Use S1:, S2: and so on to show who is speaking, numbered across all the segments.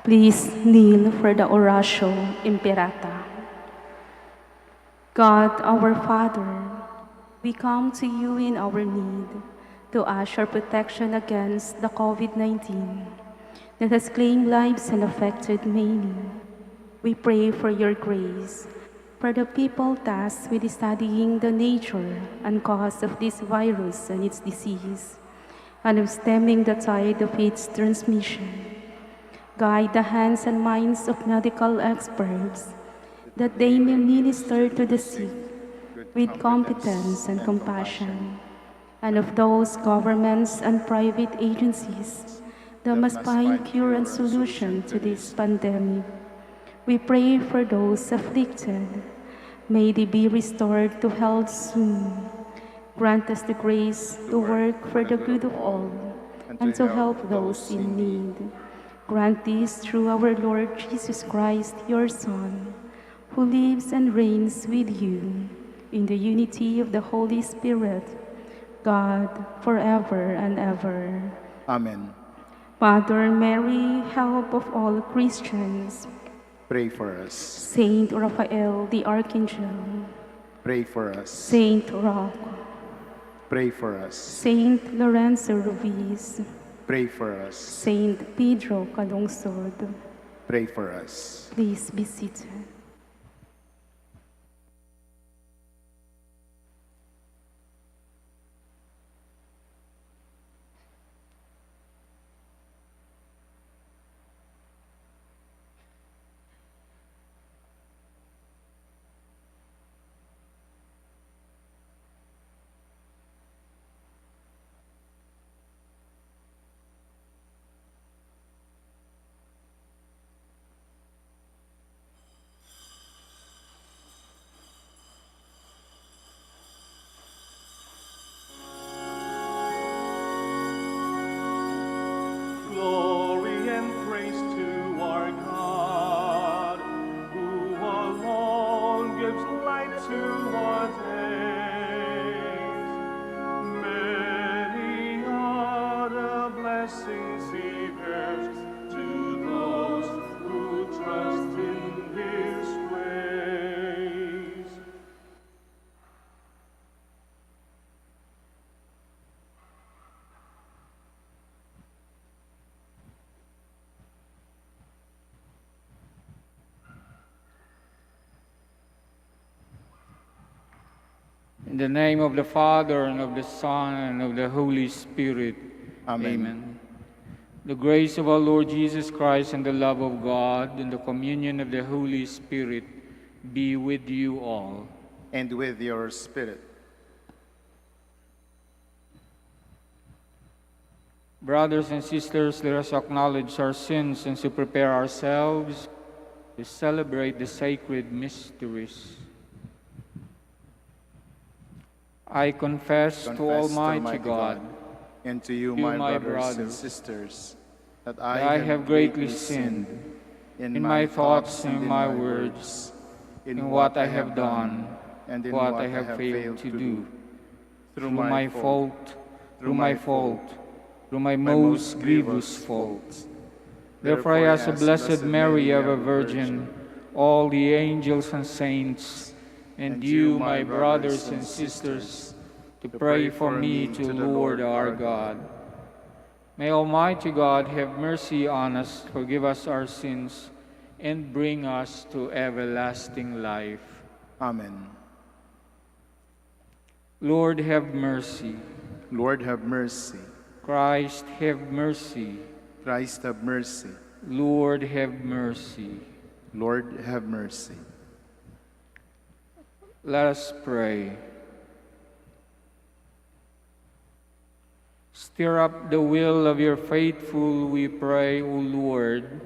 S1: Please kneel for the Oratio Imperata. God, our Father, we come to you in our need to ask your protection against the COVID-19 that has claimed lives and affected many. We pray for your grace for the people tasked with studying the nature and cause of this virus and its disease, and of stemming the tide of its transmission. Guide the hands and minds of medical experts that they may minister to the sick with competence and compassion, and of those governments and private agencies that must find cure and solution to this pandemic. We pray for those afflicted. May they be restored to health soon. Grant us the grace to work for the good of all and to help those in need. Grant this through our Lord Jesus Christ, your Son, who lives and reigns with you in the unity of the Holy Spirit, God, forever and ever.
S2: Amen.
S1: Mother Mary, help of all Christians,
S2: Pray for us.
S1: Saint Raphael the Archangel,
S2: Pray for us.
S1: Saint Roch,
S2: Pray for us.
S1: Saint Lorenzo Ruiz,
S2: Pray for us.
S1: Saint Pedro Calungsod.
S2: Pray for us.
S1: Please be seated.
S3: Glory and praise to our God, who alone gives light to our days. Many are the blessings he bears to those who trust in his ways.
S4: In the name of the Father, and of the Son, and of the Holy Spirit.
S2: Amen.
S4: The grace of our Lord Jesus Christ, and the love of God, and the communion of the Holy Spirit be with you all.
S2: And with your spirit.
S4: Brothers and sisters, let us acknowledge our sins and to prepare ourselves to celebrate the sacred mysteries. I confess to Almighty God
S2: and to you, my brothers and sisters, that
S4: I have greatly sinned in my thoughts and in my words, in what I have done and in what I have failed to do, through my fault, through my most grievous fault. Therefore I ask the Blessed Mary, ever Virgin, all the angels and saints, and you, my brothers and sisters, to pray for me to the Lord our God. May Almighty God have mercy on us, forgive us our sins, and bring us to everlasting life.
S2: Amen.
S4: Lord, have mercy.
S2: Lord, have mercy.
S4: Christ, have mercy.
S2: Christ, have mercy.
S4: Lord, have mercy.
S2: Lord, have mercy.
S4: Let us pray. Stir up the will of your faithful, we pray, O Lord,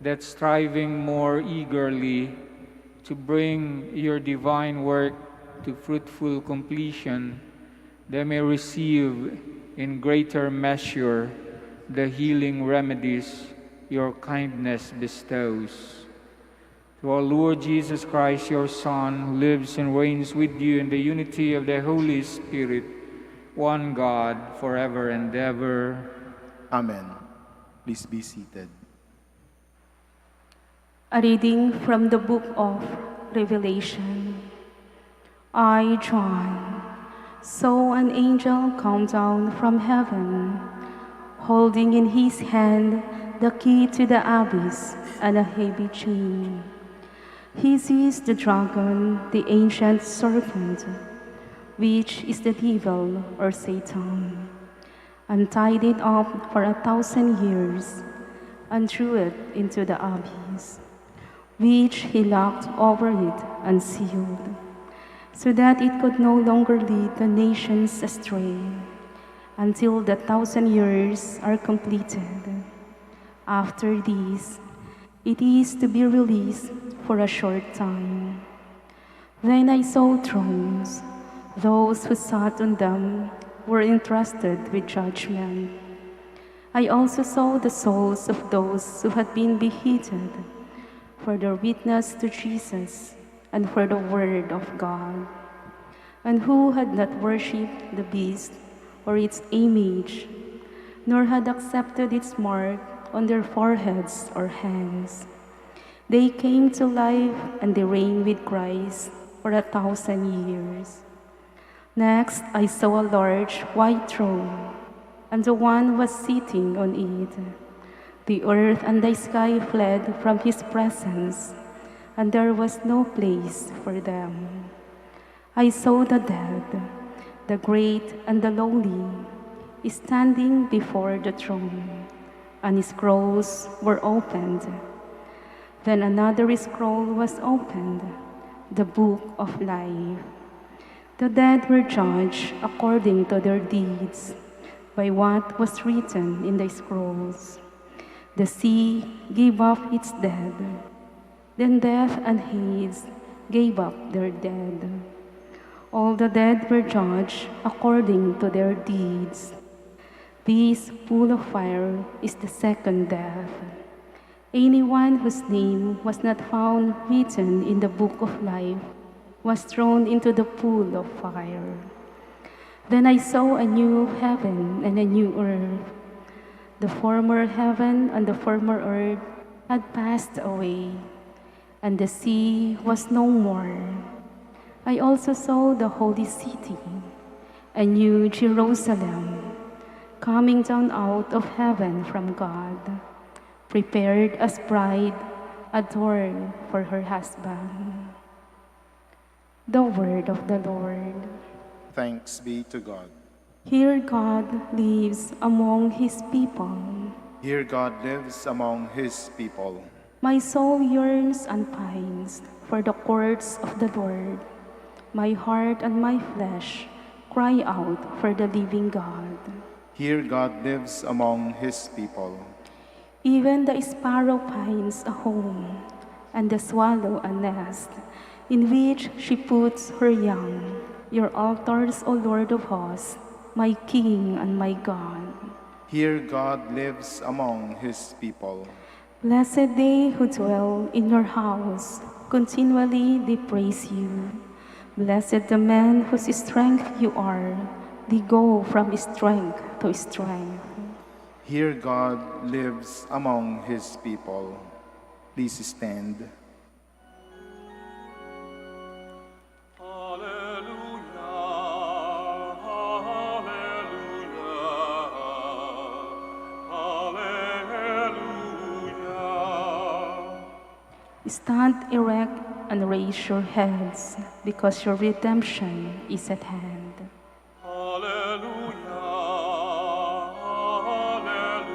S4: that striving more eagerly to bring your divine work to fruitful completion, they may receive in greater measure the healing remedies your kindness bestows. To our Lord Jesus Christ, your Son, who lives and reigns with you in the unity of the Holy Spirit, one God, forever and ever.
S2: Amen. Please be seated.
S1: A reading from the book of Revelation. I, John, saw an angel come down from heaven, holding in his hand the key to the abyss and a heavy chain. He seized the dragon, the ancient serpent, which is the devil or Satan, and tied it up for 1,000 years, and threw it into the abyss, which he locked over it and sealed, so that it could no longer lead the nations astray, until the 1,000 years are completed. After this, it is to be released for a short time. Then I saw thrones. Those who sat on them were entrusted with judgment. I also saw the souls of those who had been beheaded for their witness to Jesus and for the word of God, and who had not worshipped the beast or its image, nor had accepted its mark on their foreheads or hands. They came to life and they reigned with Christ for 1,000 years. Next, I saw a large white throne, and the one was sitting on it. The earth and the sky fled from his presence, and there was no place for them. I saw the dead, the great and the lowly, standing before the throne, and scrolls were opened. Then another scroll was opened, the book of life. The dead were judged according to their deeds, by what was written in the scrolls. The sea gave up its dead. Then death and Hades gave up their dead. All the dead were judged according to their deeds. This pool of fire is the second death. Anyone whose name was not found written in the book of life was thrown into the pool of fire. Then I saw a new heaven and a new earth. The former heaven and the former earth had passed away, and the sea was no more. I also saw the holy city, a new Jerusalem, coming down out of heaven from God, prepared as bride adorned for her husband. The word of the Lord.
S2: Thanks be to God.
S1: Here God lives among his people.
S2: Here God lives among his people.
S1: My soul yearns and pines for the courts of the Lord. My heart and my flesh cry out for the living God.
S2: Here God lives among his people.
S1: Even the sparrow finds a home, and the swallow a nest, in which she puts her young. Your altars, O Lord of hosts, my King and my God.
S2: Here God lives among his people.
S1: Blessed they who dwell in your house, continually they praise you. Blessed the men whose strength you are, they go from strength to strength.
S2: Here God lives among his people. Please stand.
S1: Stand erect and raise your heads, because your redemption is at hand.
S3: Hallelujah, hallelujah,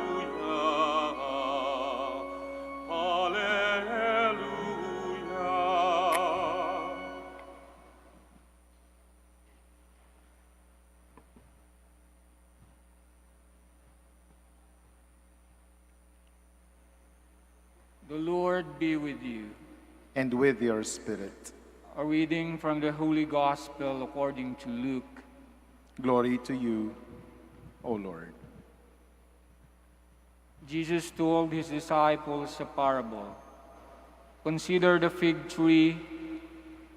S3: hallelujah.
S4: The Lord be with you.
S2: And with your spirit.
S4: A reading from the Holy Gospel according to Luke.
S2: Glory to you, O Lord.
S4: Jesus told his disciples a parable. Consider the fig tree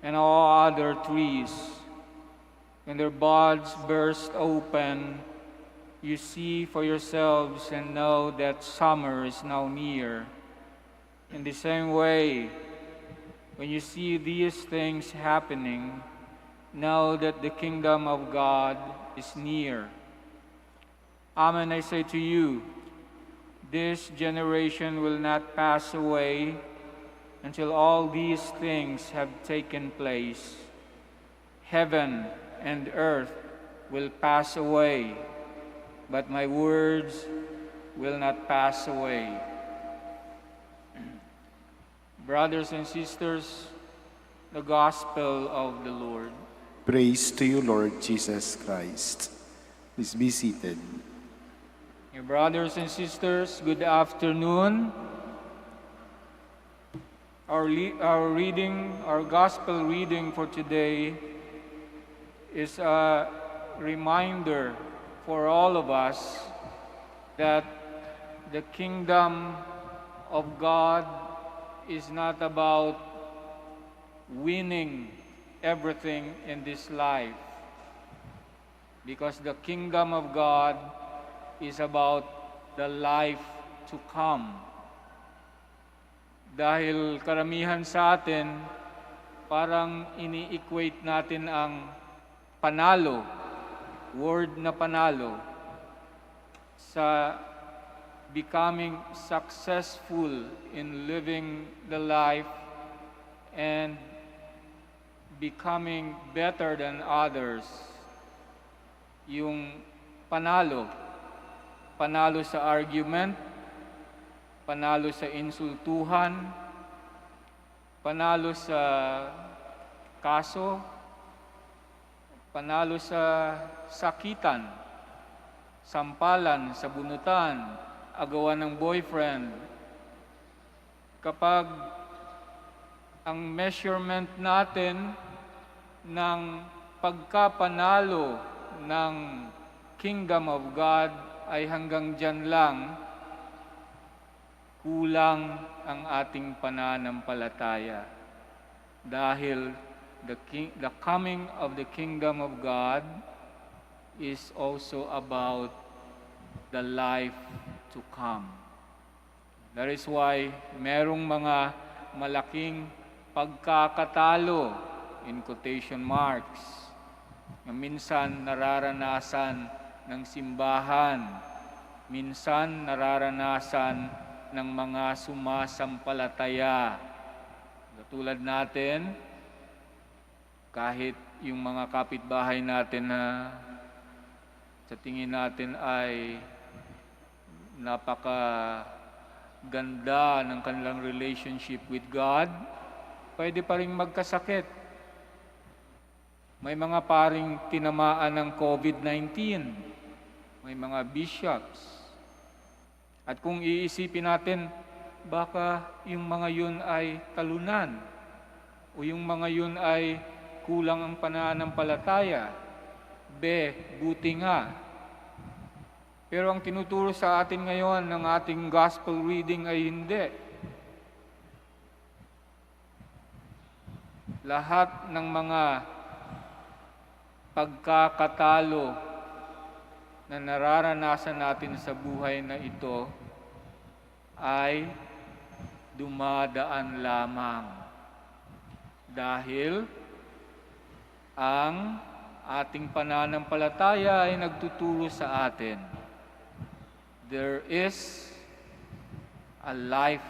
S4: and all other trees. When their buds burst open, you see for yourselves and know that summer is now near. In the same way, when you see these things happening, know that the kingdom of God is near. Amen, I say to you, this generation will not pass away until all these things have taken place. Heaven and earth will pass away, but my words will not pass away. Brothers and sisters, the gospel of the Lord.
S2: Praise to you, Lord Jesus Christ. Please be seated.
S4: Your brothers and sisters, good afternoon. Our gospel reading for today is a reminder for all of us that the kingdom of God is not about winning everything in this life, because the kingdom of God is about the life to come. Dahil karamihan sa atin, parang ini-equate natin ang panalo, word na panalo, sa becoming successful in living the life and becoming better than others. Yung panalo sa argument, panalo sa insultuhan, panalo sa kaso, panalo sa sakitan, sampalan, sabunutan, agawan ng boyfriend. Kapag ang measurement natin ng pagkapanalo ng Kingdom of God ay hanggang dyan lang, kulang ang ating pananampalataya. Dahil the coming of the Kingdom of God is also about the life to come. That is why merong mga malaking pagkakatalo, in quotation marks, na minsan nararanasan ng simbahan, minsan nararanasan ng mga sumasampalataya. Katulad natin, kahit yung mga kapitbahay natin na sa tingin natin ay napakaganda ng kanilang relationship with God, pwede pa rin magkasakit. May mga paring tinamaan ng COVID-19, may mga bishops. At kung iisipin natin, baka yung mga yun ay talunan o yung mga yun ay kulang ang pananampalataya. Buti nga. Pero ang tinuturo sa atin ngayon ng ating gospel reading ay hindi. Lahat ng mga pagkakatalo na nararanasan natin sa buhay na ito ay dumadaan lamang dahil ang ating pananampalataya ay nagtuturo sa atin. There is a life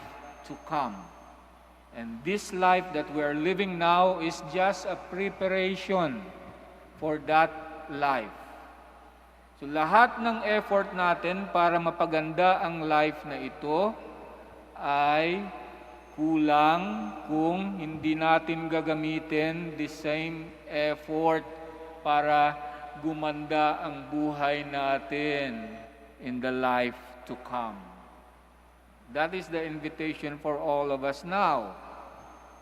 S4: to come. And this life that we are living now is just a preparation for that life. So lahat ng effort natin para mapaganda ang life na ito ay kulang kung hindi natin gagamitin the same effort para gumanda ang buhay natin in the life to come. That is the invitation for all of us now.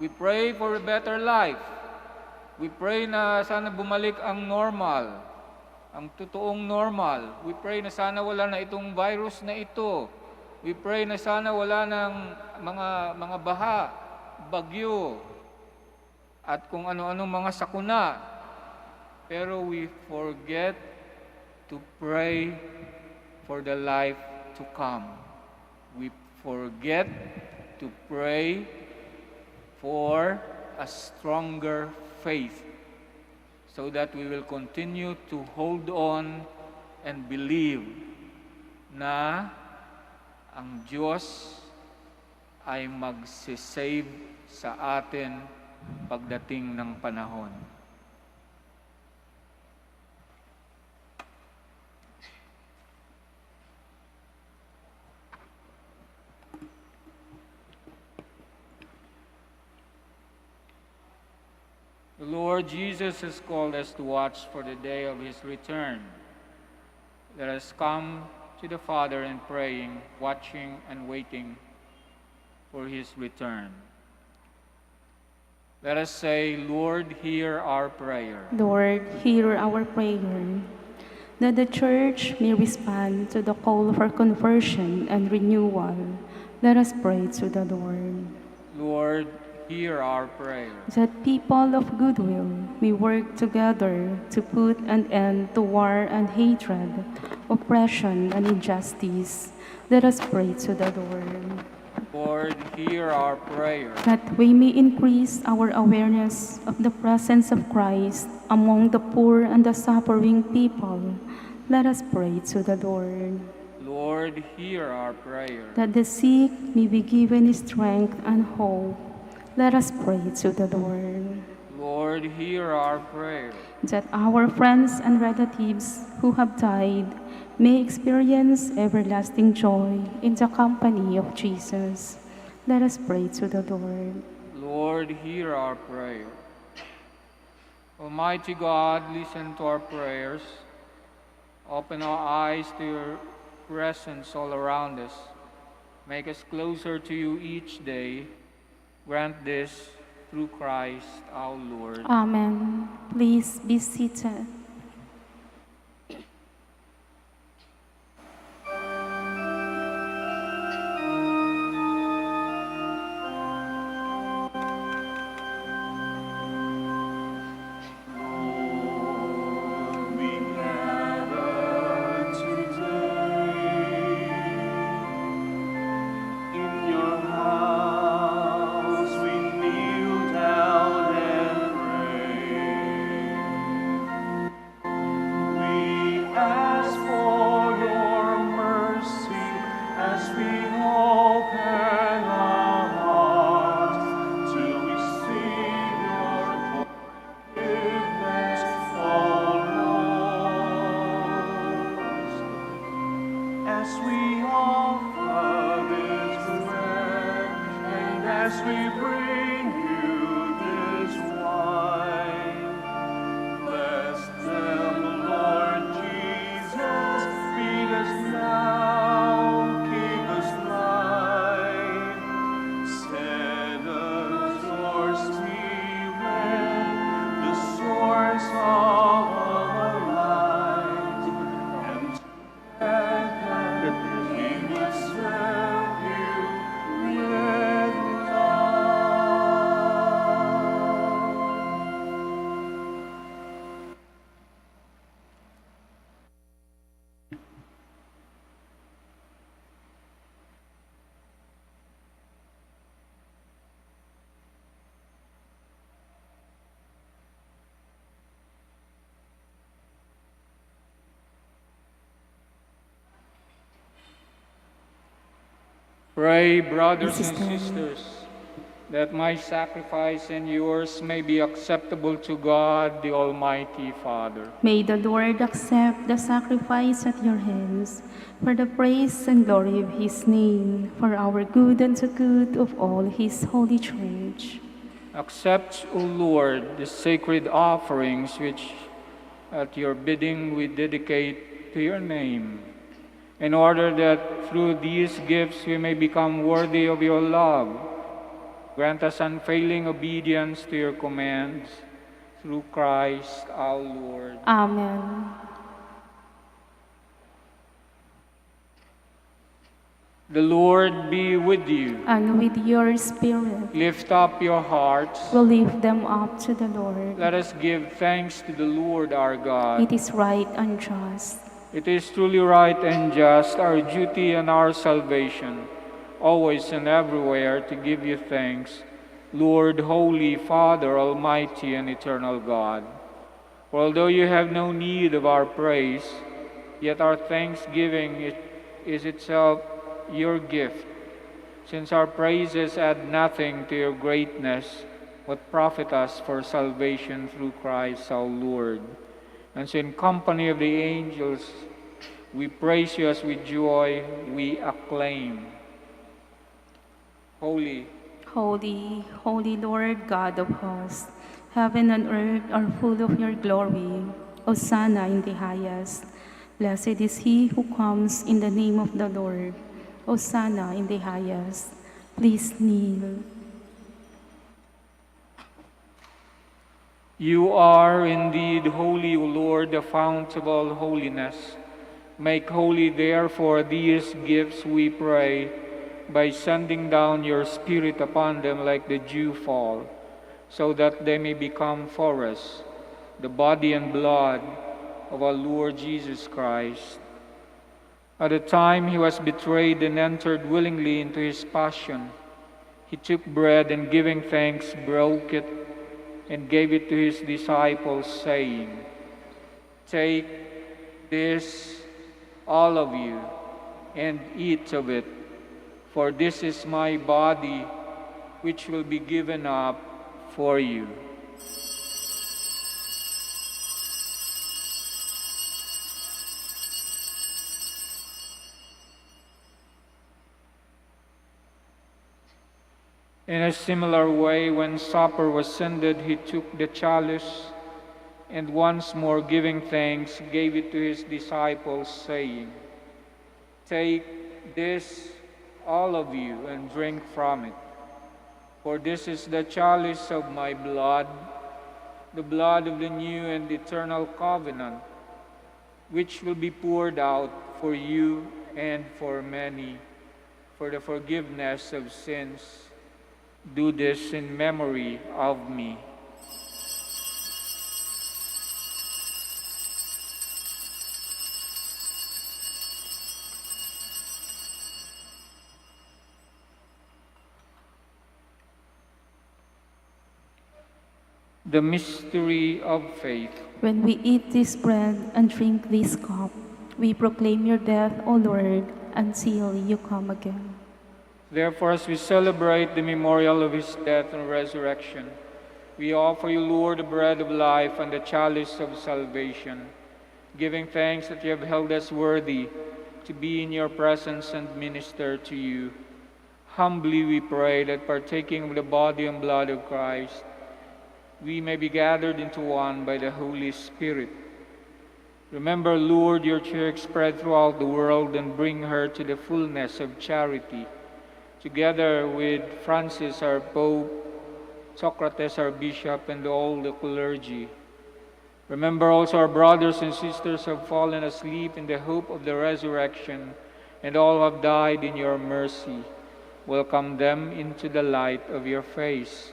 S4: We pray for a better life. We pray na sana bumalik ang normal, ang totoong normal. We pray na sana wala na itong virus na ito. We pray na sana wala ng mga baha, bagyo, at kung ano-anong mga sakuna. Pero we forget to pray for the life to come. We forget to pray for a stronger faith so that we will continue to hold on and believe na ang Diyos ay magsisave sa atin pagdating ng panahon. The Lord Jesus has called us to watch for the day of His return. Let us come to the Father in praying, watching, and waiting for His return. Let us say, Lord, hear our prayer.
S1: Lord, hear our prayer, that the Church may respond to the call for conversion and renewal. Let us pray to the Lord.
S4: Lord, hear our prayer.
S1: That people of goodwill may work together to put an end to war and hatred, oppression and injustice. Let us pray to the Lord.
S4: Lord, hear our prayer.
S1: That we may increase our awareness of the presence of Christ among the poor and the suffering people. Let us pray to the Lord.
S4: Lord, hear our prayer.
S1: That the sick may be given strength and hope. Let us pray to the Lord.
S4: Lord, hear our prayer.
S1: That our friends and relatives who have died may experience everlasting joy in the company of Jesus. Let us pray to the Lord.
S4: Lord, hear our prayer. Almighty God, listen to our prayers. Open our eyes to your presence all around us. Make us closer to you each day. Grant this through Christ our Lord.
S1: Amen. Please be seated.
S4: Pray, brothers and sisters, that my sacrifice and yours may be acceptable to God, the Almighty Father.
S1: May the Lord accept the sacrifice at your hands for the praise and glory of His name, for our good and the good of all His holy Church.
S4: Accept, O Lord, the sacred offerings which at your bidding we dedicate to your name, in order that through these gifts we may become worthy of your love. Grant us unfailing obedience to your commands, through Christ our Lord.
S1: Amen.
S4: The Lord be with you.
S1: And with your spirit,
S4: Lift up your hearts.
S1: we'll lift them up to the Lord.
S4: Let us give thanks to the Lord our God.
S1: It is right and just.
S4: It is truly right and just, our duty and our salvation, always and everywhere to give you thanks, Lord, Holy Father, Almighty and Eternal God. For although you have no need of our praise, yet our thanksgiving is itself your gift, since our praises add nothing to your greatness, but profit us for salvation through Christ our Lord. And so in company of the angels, we praise you as with joy we acclaim. Holy,
S1: Holy, holy Lord God of hosts, heaven and earth are full of your glory. Hosanna in the highest. Blessed is he who comes in the name of the Lord. Hosanna in the highest. Please kneel.
S4: you are indeed holy, O Lord, the fount of all holiness. Make holy, therefore, these gifts, we pray, by sending down your Spirit upon them like the dew fall, so that they may become for us the body and blood of our Lord Jesus Christ. At the time he was betrayed and entered willingly into his passion, he took bread and giving thanks, broke it and gave it to his disciples, saying, "Take this, all of you, and eat of it, for this is my body, which will be given up for you." In a similar way, when supper was ended, he took the chalice, and once more giving thanks, gave it to his disciples, saying, "Take this, all of you, and drink from it. For this is the chalice of my blood, the blood of the new and eternal covenant, which will be poured out for you and for many, for the forgiveness of sins. Do this in memory of me." The mystery of faith.
S1: When we eat this bread and drink this cup, we proclaim your death, O Lord, until you come again.
S4: Therefore, as we celebrate the memorial of his death and resurrection, we offer you, Lord, the bread of life and the chalice of salvation, giving thanks that you have held us worthy to be in your presence and minister to you. Humbly we pray that, partaking of the body and blood of Christ, we may be gathered into one by the Holy Spirit. Remember, Lord, your church spread throughout the world and bring her to the fullness of charity, together with Francis, our Pope, Socrates, our Bishop, and all the clergy. Remember also our brothers and sisters who have fallen asleep in the hope of the resurrection, and all who have died in your mercy. Welcome them into the light of your face.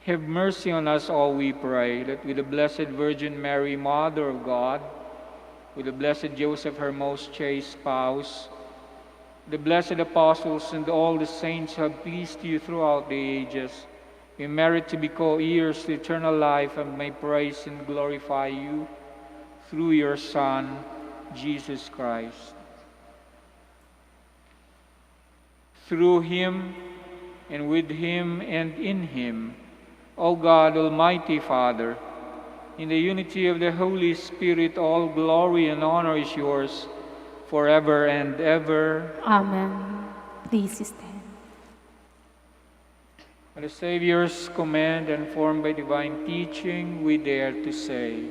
S4: Have mercy on us all, we pray, that with the Blessed Virgin Mary, Mother of God, with the Blessed Joseph, her most chaste spouse, the blessed apostles, and all the saints who have pleased you throughout the ages, we merit to be co-heirs to eternal life and may praise and glorify you through your Son, Jesus Christ. Through him, and with him, and in him, O God, Almighty Father, in the unity of the Holy Spirit, all glory and honor is yours, forever and ever.
S1: Amen. Please stand.
S4: At the Savior's command and formed by divine teaching, we dare to say,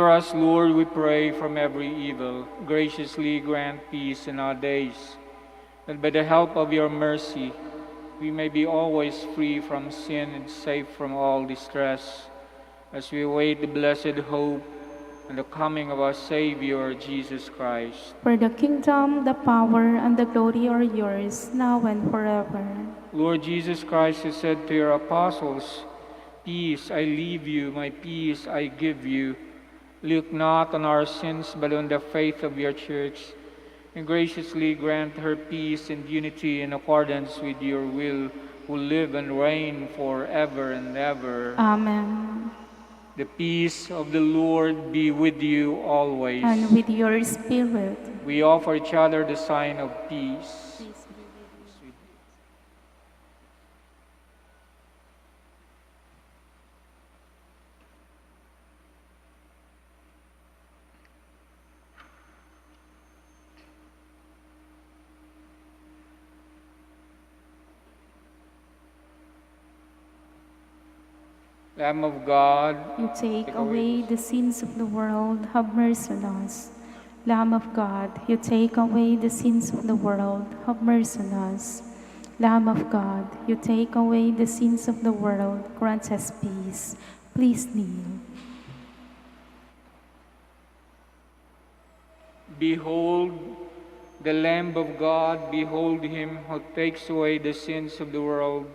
S4: Deliver us, Lord, we pray, from every evil. Graciously grant peace in our days, that by the help of your mercy we may be always free from sin and safe from all distress, as we await the blessed hope and the coming of our Savior, Jesus Christ.
S1: For the kingdom, the power, and the glory are yours, now and forever.
S4: Lord Jesus Christ, who said to your apostles, "Peace I leave you, my peace I give you," look not on our sins, but on the faith of your church, and graciously grant her peace and unity in accordance with your will, who live and reign forever and ever.
S1: Amen.
S4: The peace of the Lord be with you always.
S1: And with your spirit.
S4: We offer each other the sign of peace. Lamb of God,
S1: You take away the sins of the world, have mercy on us. Lamb of God, you take away the sins of the world, have mercy on us. Lamb of God, you take away the sins of the world, grant us peace. Please kneel.
S4: behold the Lamb of God, behold him who takes away the sins of the world.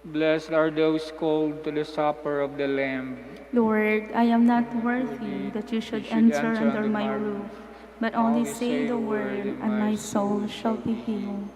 S4: Blessed are those called to the supper of the Lamb.
S1: Lord, I am not worthy that you should enter under my roof, but only say the word, and my soul shall be healed.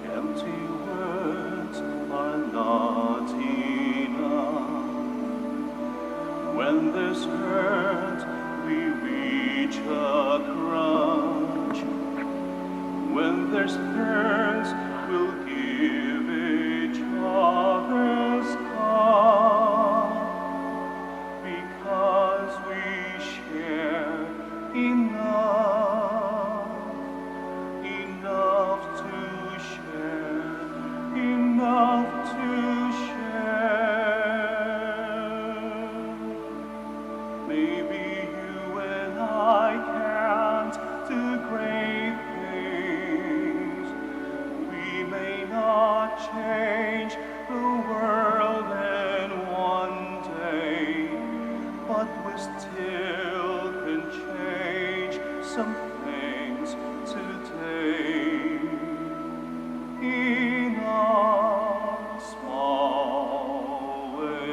S3: Empty words are not enough. When there's hurt, we reach across. When there's thirst, we'll give each other's cup. Because we share enough, enough to share, enough to share. Maybe you and I can't do great things. We may not change the world in one day, but we still can change some things today. In a small way.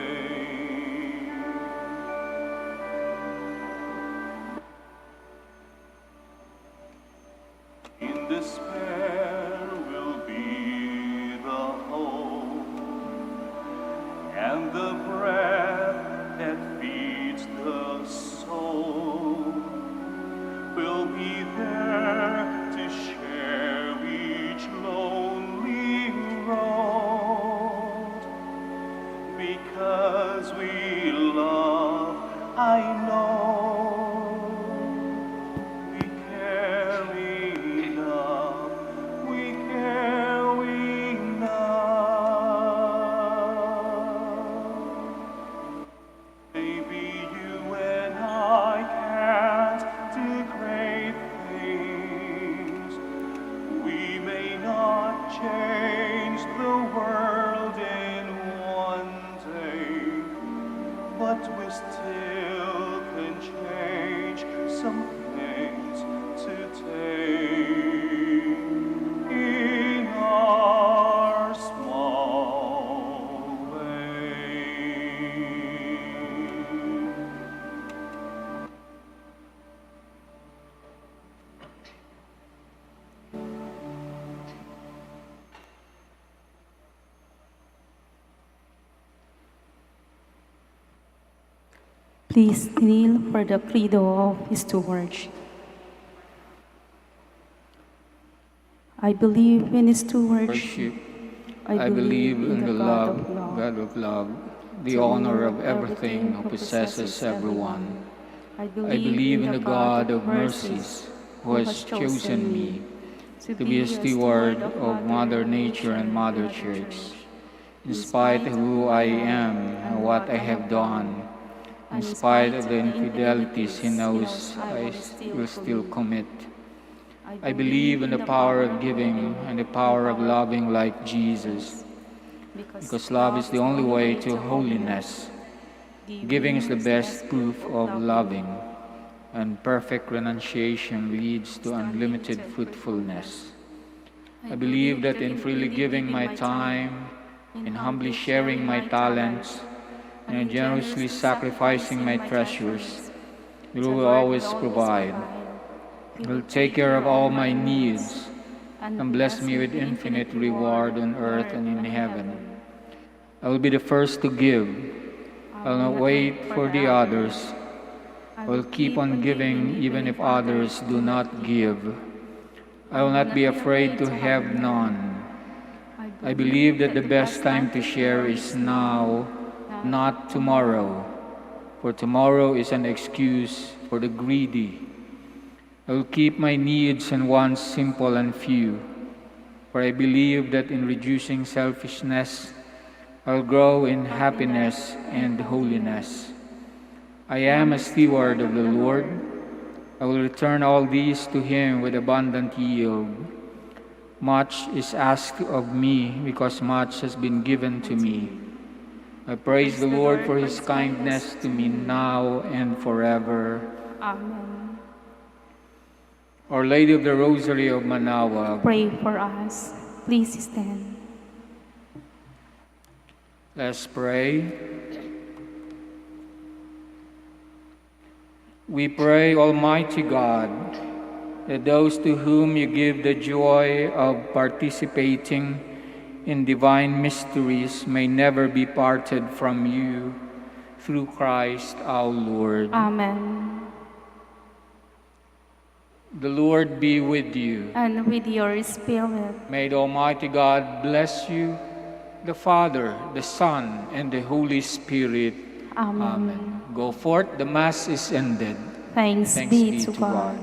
S3: In despair will be the hope and the breath that feeds the soul. Will be there to share each lonely road. Because we love, I know we care enough
S1: Please kneel for the credo of stewardship. I believe in stewardship.
S4: Worship. I believe in the love, God of love, the honor of everything who possesses everyone. I believe in the God of mercies, who has chosen me to be a steward of Mother Nature and Mother Church. In spite of who I am and what I have done, in spite of the infidelities he knows I will still commit, I believe in the power of giving and the power of loving like Jesus, because love is the only way to holiness. Giving is the best proof of loving, and perfect renunciation leads to unlimited fruitfulness. I believe that in freely giving my time, in humbly sharing my talents, and in generously sacrificing my treasures, you will always provide. You will take care of all my needs and bless me with infinite reward on earth and in heaven. I will be the first to give. I will not wait for the others. I will keep on giving even if others do not give. I will not be afraid to have none. I believe that the best time to share is now, not tomorrow, for tomorrow is an excuse for the greedy. I will keep my needs and wants simple and few, for I believe that in reducing selfishness, I will grow in happiness and holiness. I am a steward of the Lord. I will return all these to Him with abundant yield. Much is asked of me because much has been given to me. I praise the Lord for His kindness to me now and forever.
S1: Amen.
S4: Our Lady of the Rosary of Manaoag,
S1: Pray for us. Please stand.
S4: let's pray. We pray, Almighty God, that those to whom you give the joy of participating in divine mysteries may never be parted from you, through Christ our Lord.
S1: Amen.
S4: The Lord be with you.
S1: And with your spirit.
S4: May the Almighty God bless you, the Father, the Son, and the Holy Spirit.
S1: Amen.
S4: Go forth, the Mass is ended.
S1: Thanks be to God.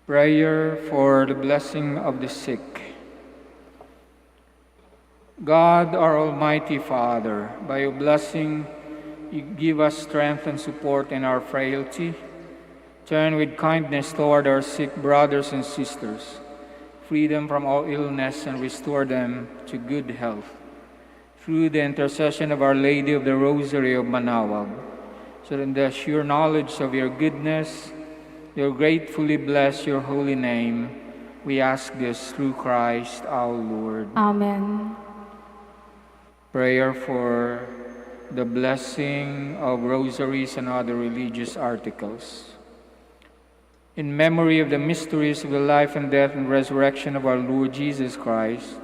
S4: Prayer for the blessing of the sick. God, our Almighty Father, by your blessing, you give us strength and support in our frailty. Turn with kindness toward our sick brothers and sisters. Free them from all illness and restore them to good health. Through the intercession of Our Lady of the Rosary of Manaoag, so that in the sure knowledge of your goodness, you'll gratefully bless your holy name. We ask this through Christ our Lord.
S1: Amen.
S4: Prayer for the blessing of rosaries and other religious articles. In memory of the mysteries of the life and death and resurrection of our Lord Jesus Christ,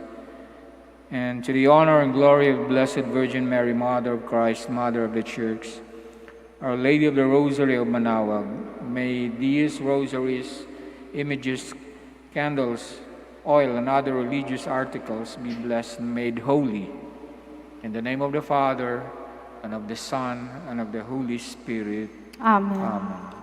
S4: and to the honor and glory of Blessed Virgin Mary, Mother of Christ, Mother of the Church, Our Lady of the Rosary of Manaoag, may these rosaries, images, candles, oil, and other religious articles be blessed and made holy. In the name of the Father, and of the Son, and of the Holy Spirit.
S1: Amen.
S4: Amen.